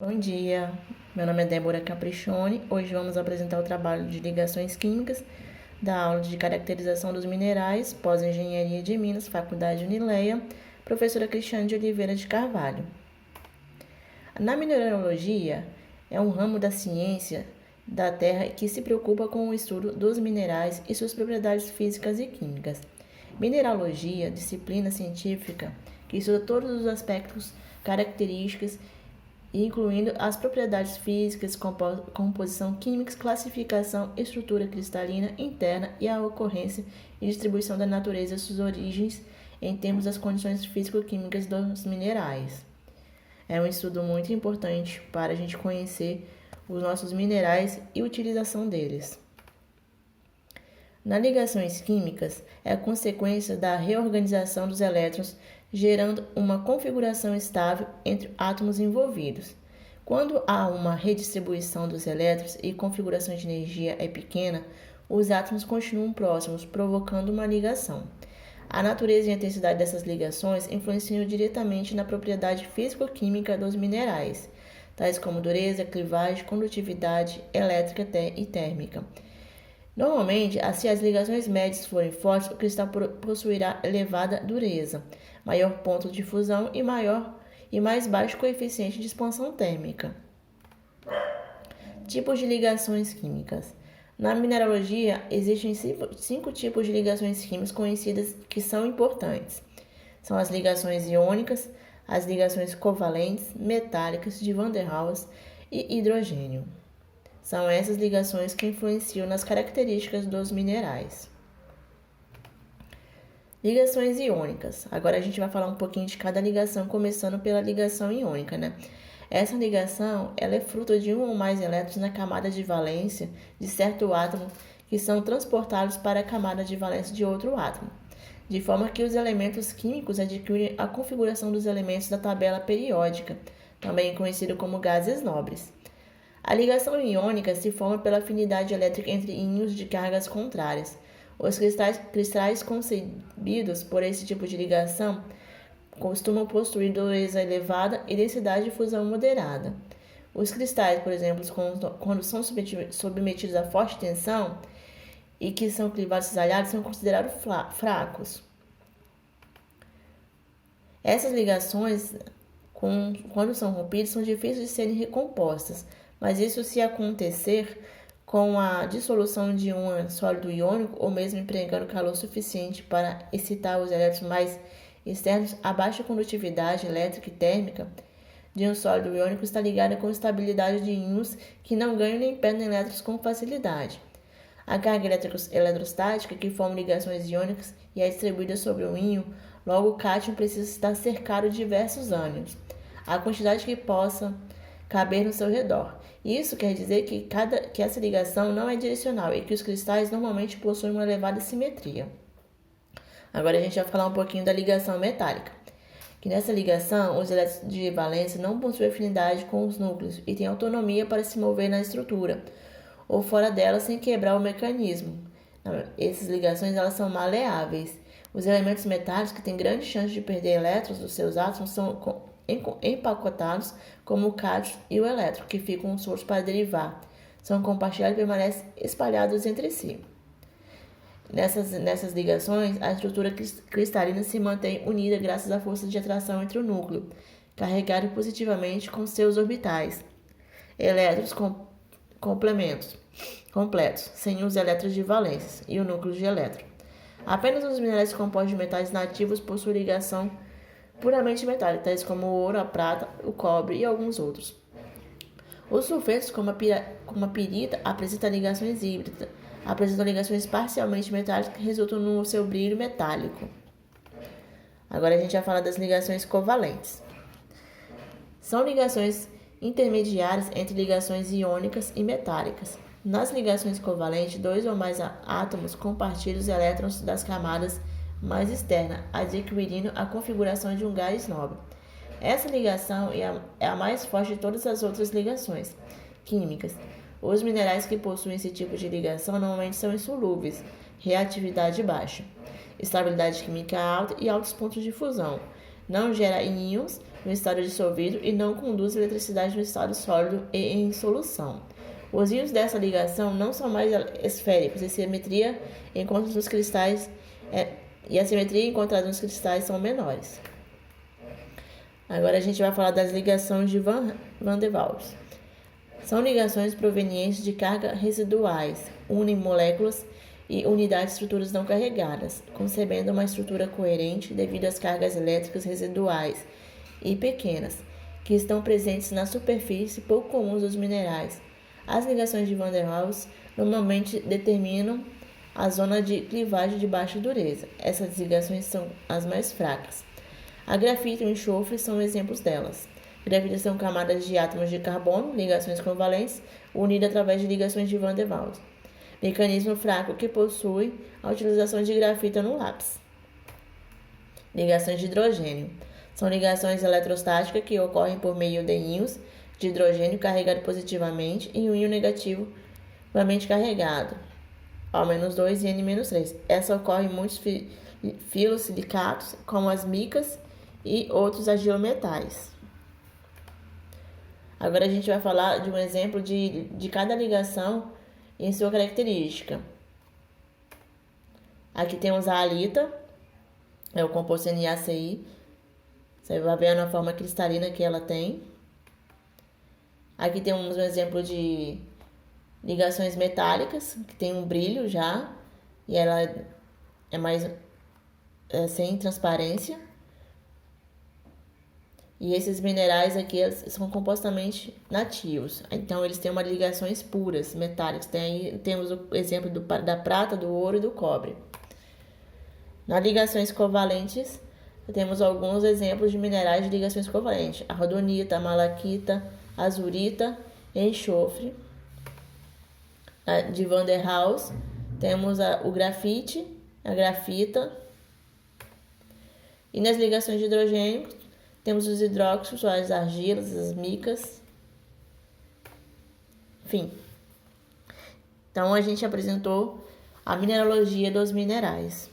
Bom dia, meu nome é Débora Caprichone. Hoje vamos apresentar o trabalho de ligações químicas da aula de caracterização dos minerais, pós-engenharia de Minas, Faculdade Unileia, professora Cristiane de Oliveira de Carvalho. Na mineralogia, é um ramo da ciência da Terra que se preocupa com o estudo dos minerais e suas propriedades físicas e químicas. Mineralogia, disciplina científica que estuda todos os aspectos, características, incluindo as propriedades físicas, composição química, classificação, estrutura cristalina interna e a ocorrência e distribuição da natureza e suas origens em termos das condições físico-químicas dos minerais. É um estudo muito importante para a gente conhecer os nossos minerais e utilização deles. Nas ligações químicas, é a consequência da reorganização dos elétrons, gerando uma configuração estável entre átomos envolvidos. Quando há uma redistribuição dos elétrons e configuração de energia é pequena, os átomos continuam próximos, provocando uma ligação. A natureza e a intensidade dessas ligações influenciam diretamente na propriedade físico-química dos minerais, tais como dureza, clivagem, condutividade elétrica e térmica. Normalmente, se as ligações médias forem fortes, o cristal possuirá elevada dureza, maior ponto de fusão e mais baixo coeficiente de expansão térmica. Tipos de ligações químicas. Na mineralogia, existem cinco tipos de ligações químicas conhecidas que são importantes. São as ligações iônicas, as ligações covalentes, metálicas, de Van der Waals e hidrogênio. São essas ligações que influenciam nas características dos minerais. Ligações iônicas. Agora a gente vai falar um pouquinho de cada ligação, começando pela ligação iônica, Essa ligação ela é fruto de um ou mais elétrons na camada de valência de certo átomo que são transportados para a camada de valência de outro átomo, de forma que os elementos químicos adquirem a configuração dos elementos da tabela periódica, também conhecido como gases nobres. A ligação iônica se forma pela afinidade elétrica entre íons de cargas contrárias. Os cristais concebidos por esse tipo de ligação costumam possuir dureza elevada e densidade de fusão moderada. Os cristais, por exemplo, quando são submetidos a forte tensão e que são clivados cisalhados, são considerados fracos. Essas ligações, quando são rompidas, são difíceis de serem recompostas, mas isso se acontecer com a dissolução de um sólido iônico ou mesmo empregando calor suficiente para excitar os elétrons mais externos, a baixa condutividade elétrica e térmica de um sólido iônico está ligada com a estabilidade de íons que não ganham nem perdem elétrons com facilidade. A carga eletrostática que forma ligações iônicas e é distribuída sobre um íon, logo o cátion precisa estar cercado de diversos ânions, a quantidade que possa caber no seu redor. Isso quer dizer que essa ligação não é direcional e que os cristais normalmente possuem uma elevada simetria. Agora a gente vai falar um pouquinho da ligação metálica, que nessa ligação os elétrons de valência não possuem afinidade com os núcleos e têm autonomia para se mover na estrutura ou fora dela sem quebrar o mecanismo. Essas ligações elas são maleáveis. Os elementos metálicos que têm grande chance de perder elétrons dos seus átomos são empacotados como o cátion e o elétron, que ficam soltos para derivar. São compartilhados e permanecem espalhados entre si. Nessas ligações, a estrutura cristalina se mantém unida graças à força de atração entre o núcleo, carregado positivamente com seus orbitais. Elétrons completos, sem os elétrons de valência e o núcleo de elétron. Apenas os minerais compostos de metais nativos possuem ligação puramente metálica, tais como o ouro, a prata, o cobre e alguns outros. Os sulfetos, como a pirita, apresentam ligações híbridas, apresentam ligações parcialmente metálicas que resultam no seu brilho metálico. Agora a gente vai falar das ligações covalentes. São ligações intermediárias entre ligações iônicas e metálicas. Nas ligações covalentes, dois ou mais átomos compartilham os elétrons das camadas mais externa, adquirindo a configuração de um gás nobre. Essa ligação é a mais forte de todas as outras ligações químicas. Os minerais que possuem esse tipo de ligação normalmente são insolúveis, reatividade baixa, estabilidade química alta e altos pontos de fusão. Não gera íons no estado dissolvido e não conduz eletricidade no estado sólido e em solução. Os íons dessa ligação não são mais esféricos e a simetria encontrada nos cristais são menores. Agora a gente vai falar das ligações de Van der Waals. São ligações provenientes de cargas residuais, unem moléculas e unidades de estruturas não carregadas, concebendo uma estrutura coerente devido às cargas elétricas residuais e pequenas, que estão presentes na superfície pouco comuns dos minerais. As ligações de Van der Waals normalmente determinam a zona de clivagem de baixa dureza. Essas ligações são as mais fracas. A grafite e o enxofre são exemplos delas. Grafite são camadas de átomos de carbono, ligações covalentes, unidas através de ligações de Van der Waals. Mecanismo fraco que possui a utilização de grafita no lápis. Ligações de hidrogênio. São ligações eletrostáticas que ocorrem por meio de íons de hidrogênio carregado positivamente e um íon negativamente carregado, O-2 e N-3. Essa ocorre em muitos filosilicatos, como as micas e outros agiometais. Agora a gente vai falar de um exemplo de cada ligação em sua característica. Aqui temos a halita, é o composto NaCl. Você vai ver na forma cristalina que ela tem. Aqui temos um exemplo de ligações metálicas, que tem um brilho já, e ela é mais sem transparência. E esses minerais aqui são compostamente nativos, então eles têm ligações puras, metálicas. Temos o exemplo da prata, do ouro e do cobre. Nas ligações covalentes, temos alguns exemplos de minerais de ligações covalentes: a rhodonita, a malaquita, a azurita e enxofre. De Van der Waals, temos o grafite, a grafita. E nas ligações de hidrogênio, temos os hidróxidos, as argilas, as micas. Enfim. Então, a gente apresentou a mineralogia dos minerais.